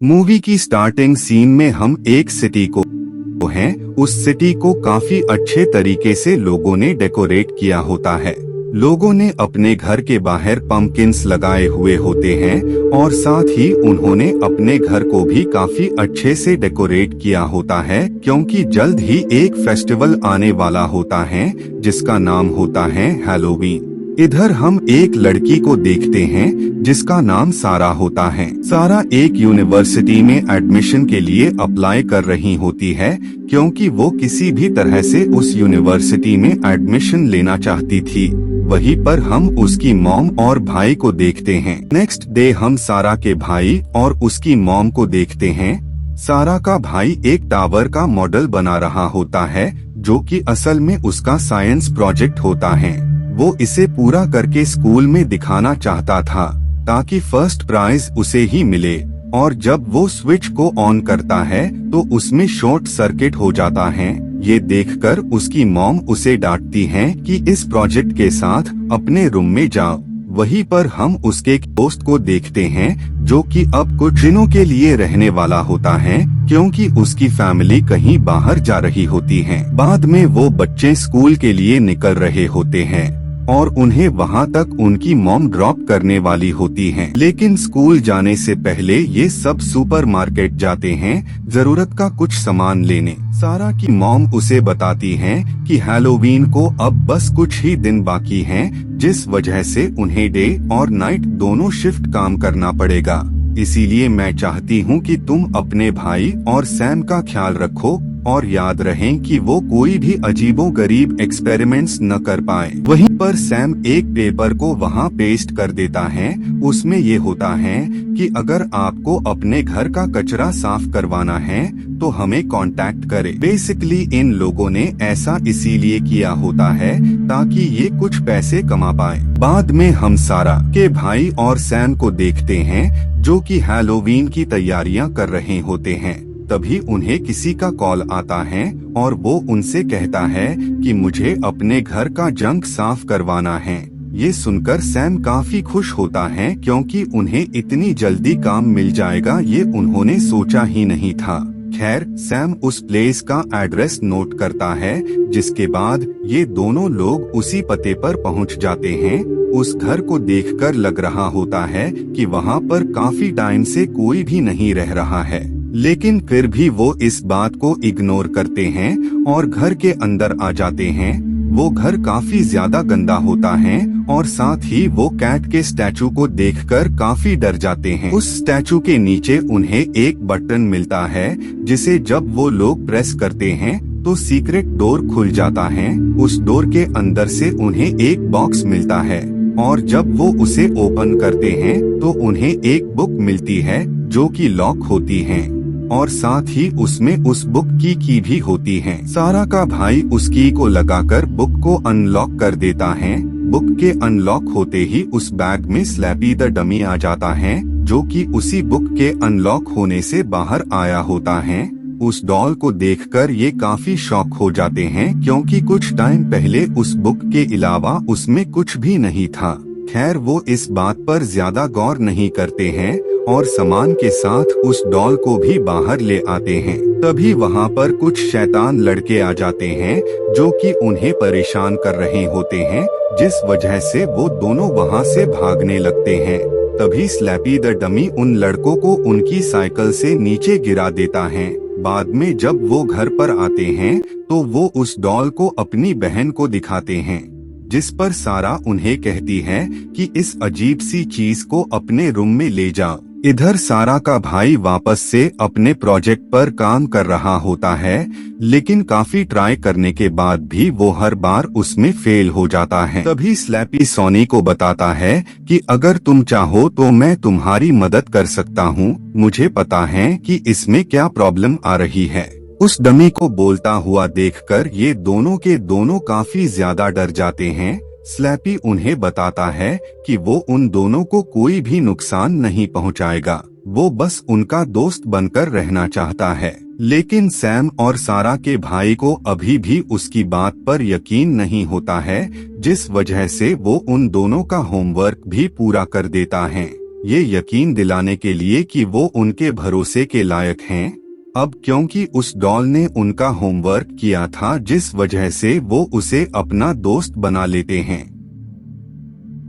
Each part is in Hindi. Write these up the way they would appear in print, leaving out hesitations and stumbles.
मूवी की स्टार्टिंग सीन में हम एक सिटी को हैं। उस सिटी को काफी अच्छे तरीके से लोगों ने डेकोरेट किया होता है। लोगों ने अपने घर के बाहर पंपकिन्स लगाए हुए होते हैं और साथ ही उन्होंने अपने घर को भी काफी अच्छे से डेकोरेट किया होता है, क्योंकि जल्द ही एक फेस्टिवल आने वाला होता है जिसका नाम होता है हैलोवीन। इधर हम एक लड़की को देखते हैं जिसका नाम सारा होता है। सारा एक यूनिवर्सिटी में एडमिशन के लिए अप्लाई कर रही होती है, क्योंकि वो किसी भी तरह से उस यूनिवर्सिटी में एडमिशन लेना चाहती थी। वहीं पर हम उसकी मॉम और भाई को देखते हैं। नेक्स्ट डे हम सारा के भाई और उसकी मॉम को देखते हैं। सारा का भाई एक टावर का मॉडल बना रहा होता है, जो कि असल में उसका साइंस प्रोजेक्ट होता है। वो इसे पूरा करके स्कूल में दिखाना चाहता था ताकि फर्स्ट प्राइज उसे ही मिले। और जब वो स्विच को ऑन करता है तो उसमें शॉर्ट सर्किट हो जाता है। ये देखकर उसकी मॉम उसे डांटती है कि इस प्रोजेक्ट के साथ अपने रूम में जाओ। वहीं पर हम उसके एक दोस्त को देखते हैं जो कि अब कुछ दिनों के लिए रहने वाला होता है, क्योंकि उसकी फैमिली कहीं बाहर जा रही होती है। बाद में वो बच्चे स्कूल के लिए निकल रहे होते हैं और उन्हें वहां तक उनकी मॉम ड्रॉप करने वाली होती हैं। लेकिन स्कूल जाने से पहले ये सब सुपरमार्केट जाते हैं जरूरत का कुछ सामान लेने। सारा की मॉम उसे बताती हैं कि हैलोवीन को अब बस कुछ ही दिन बाकी हैं, जिस वजह से उन्हें डे और नाइट दोनों शिफ्ट काम करना पड़ेगा। इसीलिए मैं चाहती हूँ कि तुम अपने भाई और सैम का ख्याल रखो और याद रहें कि वो कोई भी अजीबोगरीब एक्सपेरिमेंट्स न कर पाए। वहीं पर सैम एक पेपर को वहाँ पेस्ट कर देता है। उसमें ये होता है कि अगर आपको अपने घर का कचरा साफ करवाना है तो हमें कांटेक्ट करें। बेसिकली इन लोगों ने ऐसा इसीलिए किया होता है ताकि ये कुछ पैसे कमा पाए। बाद में हम सारा के भाई और सैम को देखते हैं जो कि हैलोवीन की तैयारियां कर रहे होते हैं। तभी उन्हें किसी का कॉल आता है और वो उनसे कहता है कि मुझे अपने घर का जंक साफ करवाना है। ये सुनकर सैम काफी खुश होता है, क्योंकि उन्हें इतनी जल्दी काम मिल जाएगा ये उन्होंने सोचा ही नहीं था। खैर सैम उस प्लेस का एड्रेस नोट करता है, जिसके बाद ये दोनों लोग उसी पते पर पहुंच जाते हैं। उस घर को देखकर लग रहा होता है कि वहां पर काफी टाइम से कोई भी नहीं रह रहा है, लेकिन फिर भी वो इस बात को इग्नोर करते हैं और घर के अंदर आ जाते हैं। वो घर काफी ज्यादा गंदा होता है और साथ ही वो कैट के स्टैचू को देखकर काफी डर जाते हैं। उस स्टैचू के नीचे उन्हें एक बटन मिलता है, जिसे जब वो लोग प्रेस करते हैं तो सीक्रेट डोर खुल जाता है। उस डोर के अंदर से उन्हें एक बॉक्स मिलता है और जब वो उसे ओपन करते हैं तो उन्हें एक बुक मिलती है जो कि लॉक होती है और साथ ही उसमें उस बुक की की भी होती है। सारा का भाई उस की को लगाकर बुक को अनलॉक कर देता है। बुक के अनलॉक होते ही उस बैग में स्लैपी द डमी आ जाता है, जो कि उसी बुक के अनलॉक होने से बाहर आया होता है। उस डॉल को देखकर ये काफी शॉक हो जाते हैं, क्योंकि कुछ टाइम पहले उस बुक के अलावा उसमें कुछ भी नहीं था। खैर वो इस बात पर ज्यादा गौर नहीं करते हैं और सामान के साथ उस डॉल को भी बाहर ले आते हैं। तभी वहाँ पर कुछ शैतान लड़के आ जाते हैं जो कि उन्हें परेशान कर रहे होते हैं, जिस वजह से वो दोनों वहाँ से भागने लगते हैं। तभी स्लैपी द डमी उन लड़कों को उनकी साइकिल से नीचे गिरा देता है। बाद में जब वो घर पर आते हैं तो वो उस डॉल को अपनी बहन को दिखाते हैं, जिस पर सारा उन्हें कहती है कि इस अजीब सी चीज को अपने रूम में ले जाओ। इधर सारा का भाई वापस से अपने प्रोजेक्ट पर काम कर रहा होता है, लेकिन काफी ट्राई करने के बाद भी वो हर बार उसमें फेल हो जाता है। तभी स्लैपी सोनी को बताता है कि अगर तुम चाहो तो मैं तुम्हारी मदद कर सकता हूँ, मुझे पता है कि इसमें क्या प्रॉब्लम आ रही है। उस डमी को बोलता हुआ देखकर ये दोनों के दोनों काफी ज्यादा डर जाते हैं। स्लैपी उन्हें बताता है कि वो उन दोनों को कोई भी नुकसान नहीं पहुंचाएगा, वो बस उनका दोस्त बनकर रहना चाहता है। लेकिन सैम और सारा के भाई को अभी भी उसकी बात पर यकीन नहीं होता है, जिस वजह से वो उन दोनों का होमवर्क भी पूरा कर देता है। ये यकीन दिलाने के लिए कि वो उनके भरोसे के लायक हैं। अब क्योंकि उस डॉल ने उनका होमवर्क किया था, जिस वजह से वो उसे अपना दोस्त बना लेते हैं।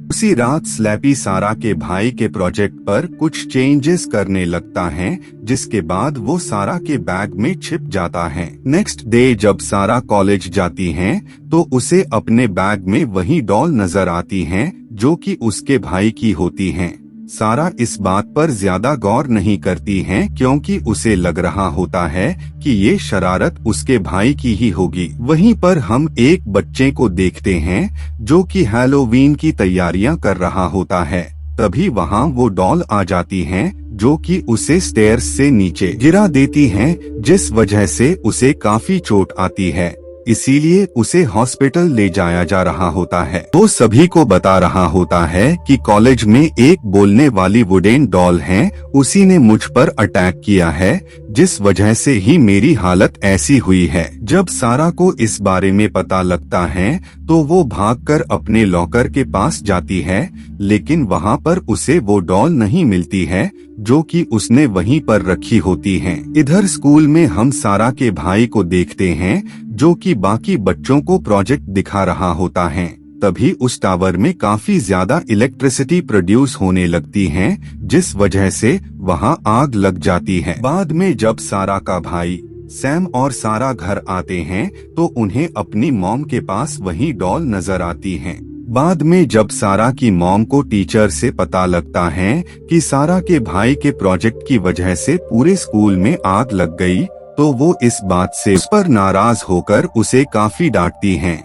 उसी रात स्लैपी सारा के भाई के प्रोजेक्ट पर कुछ चेंजेस करने लगता है, जिसके बाद वो सारा के बैग में छिप जाता है। नेक्स्ट डे जब सारा कॉलेज जाती है तो उसे अपने बैग में वही डॉल नजर आती है जो कि उसके भाई की होती है। सारा इस बात पर ज्यादा गौर नहीं करती है क्योंकि उसे लग रहा होता है कि ये शरारत उसके भाई की ही होगी। वहीं पर हम एक बच्चे को देखते हैं जो कि हैलोवीन की तैयारियां कर रहा होता है। तभी वहां वो डॉल आ जाती हैं जो कि उसे स्टेयर्स से नीचे गिरा देती हैं, जिस वजह से उसे काफी चोट आती है। इसीलिए उसे हॉस्पिटल ले जाया जा रहा होता है। वो सभी को बता रहा होता है कि कॉलेज में एक बोलने वाली वुडेन डॉल है, उसी ने मुझ पर अटैक किया है, जिस वजह से ही मेरी हालत ऐसी हुई है। जब सारा को इस बारे में पता लगता है तो वो भागकर अपने लॉकर के पास जाती है, लेकिन वहाँ पर उसे वो डॉल नहीं मिलती है जो कि उसने वहीं पर रखी होती है। इधर स्कूल में हम सारा के भाई को देखते हैं जो कि बाकी बच्चों को प्रोजेक्ट दिखा रहा होता है। तभी उस टावर में काफी ज्यादा इलेक्ट्रिसिटी प्रोड्यूस होने लगती है, जिस वजह से वहां आग लग जाती है। बाद में जब सारा का भाई सैम और सारा घर आते हैं तो उन्हें अपनी मॉम के पास वही डॉल नजर आती है। बाद में जब सारा की मॉम को टीचर से पता लगता है कि सारा के भाई के प्रोजेक्ट की वजह से पूरे स्कूल में आग लग गई, तो वो इस बात से उस पर नाराज होकर उसे काफी डांटती हैं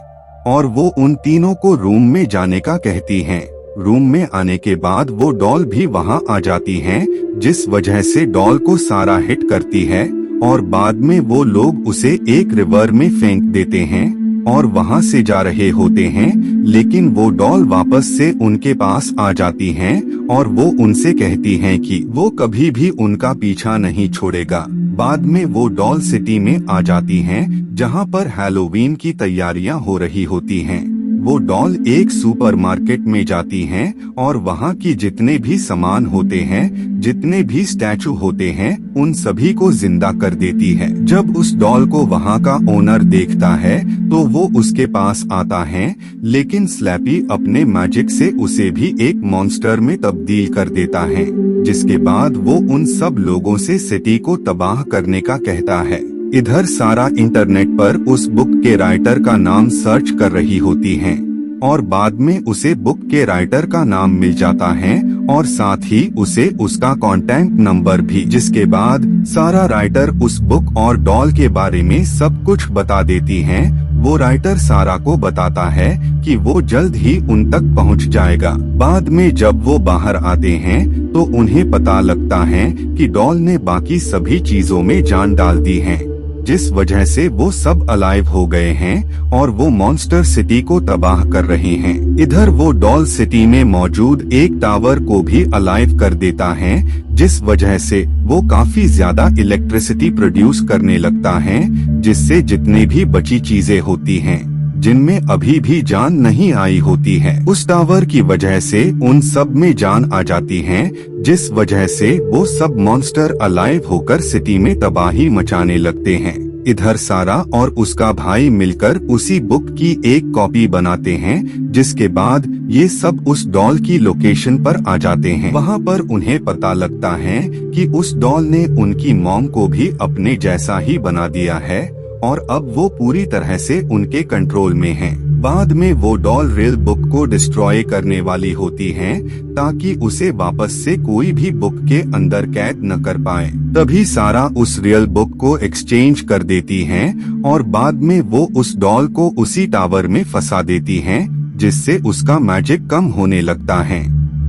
और वो उन तीनों को रूम में जाने का कहती हैं। रूम में आने के बाद वो डॉल भी वहां आ जाती हैं, जिस वजह से डॉल को सारा हिट करती है और बाद में वो लोग उसे एक रिवर में फेंक देते हैं और वहां से जा रहे होते हैं, लेकिन वो डॉल वापस से उनके पास आ जाती हैं और वो उनसे कहती हैं कि वो कभी भी उनका पीछा नहीं छोड़ेगा। बाद में वो डॉल सिटी में आ जाती हैं, जहां पर हैलोवीन की तैयारियां हो रही होती हैं। वो डॉल एक सुपरमार्केट में जाती हैं और वहां की जितने भी सामान होते हैं, जितने भी स्टैचू होते हैं, उन सभी को जिंदा कर देती है। जब उस डॉल को वहां का ओनर देखता है तो वो उसके पास आता है, लेकिन स्लैपी अपने मैजिक से उसे भी एक मॉन्स्टर में तब्दील कर देता है, जिसके बाद वो उन सब लोगों से सिटी को तबाह करने का कहता है। इधर सारा इंटरनेट पर उस बुक के राइटर का नाम सर्च कर रही होती हैं और बाद में उसे बुक के राइटर का नाम मिल जाता है और साथ ही उसे उसका कॉन्टैक्ट नंबर भी, जिसके बाद सारा राइटर उस बुक और डॉल के बारे में सब कुछ बता देती है। वो राइटर सारा को बताता है कि वो जल्द ही उन तक पहुंच जाएगा। बाद में जब वो बाहर आते हैं तो उन्हें पता लगता है कि डॉल ने बाकी सभी चीजों में जान डाल दी है, जिस वजह से वो सब अलाइव हो गए हैं और वो मॉन्स्टर सिटी को तबाह कर रहे हैं। इधर वो डॉल सिटी में मौजूद एक टावर को भी अलाइव कर देता है, जिस वजह से वो काफी ज्यादा इलेक्ट्रिसिटी प्रोड्यूस करने लगता है, जिससे जितने भी बची चीजें होती हैं, जिनमें अभी भी जान नहीं आई होती है, उस टावर की वजह से उन सब में जान आ जाती है, जिस वजह से वो सब मॉन्स्टर अलाइव होकर सिटी में तबाही मचाने लगते हैं। इधर सारा और उसका भाई मिलकर उसी बुक की एक कॉपी बनाते हैं, जिसके बाद ये सब उस डॉल की लोकेशन पर आ जाते हैं। वहाँ पर उन्हें पता लगता है कि उस डॉल ने उनकी मॉम को भी अपने जैसा ही बना दिया है और अब वो पूरी तरह से उनके कंट्रोल में है। बाद में वो डॉल रियल बुक को डिस्ट्रॉय करने वाली होती हैं, ताकि उसे वापस से कोई भी बुक के अंदर कैद न कर पाए। तभी सारा उस रियल बुक को एक्सचेंज कर देती हैं और बाद में वो उस डॉल को उसी टावर में फंसा देती हैं, जिससे उसका मैजिक कम होने लगता है,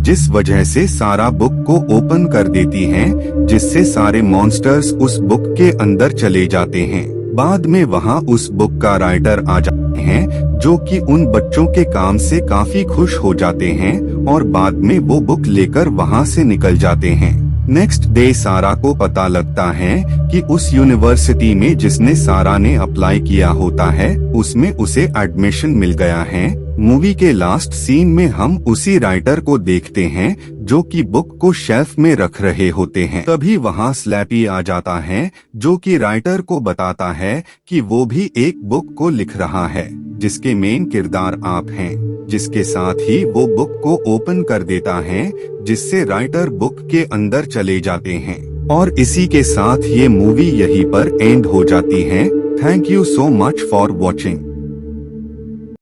जिस वजह से सारा बुक को ओपन कर देती हैं, जिससे सारे मॉन्स्टर्स उस बुक के अंदर चले जाते हैं। बाद में वहाँ उस बुक का राइटर आ जाते हैं, जो कि उन बच्चों के काम से काफी खुश हो जाते हैं और बाद में वो बुक लेकर वहाँ से निकल जाते हैं। नेक्स्ट डे सारा को पता लगता है कि उस यूनिवर्सिटी में जिसने सारा ने अप्लाई किया होता है, उसमें उसे एडमिशन मिल गया है मूवी के लास्ट सीन में हम उसी राइटर को देखते हैं जो कि बुक को शेल्फ में रख रहे होते हैं। तभी वहाँ स्लैपी आ जाता है जो कि राइटर को बताता है कि वो भी एक बुक को लिख रहा है जिसके मेन किरदार आप हैं, जिसके साथ ही वो बुक को ओपन कर देता है जिससे राइटर बुक के अंदर चले जाते हैं। और इसी के साथ ये मूवी यहीं पर एंड हो जाती है। Thank you so much for watching.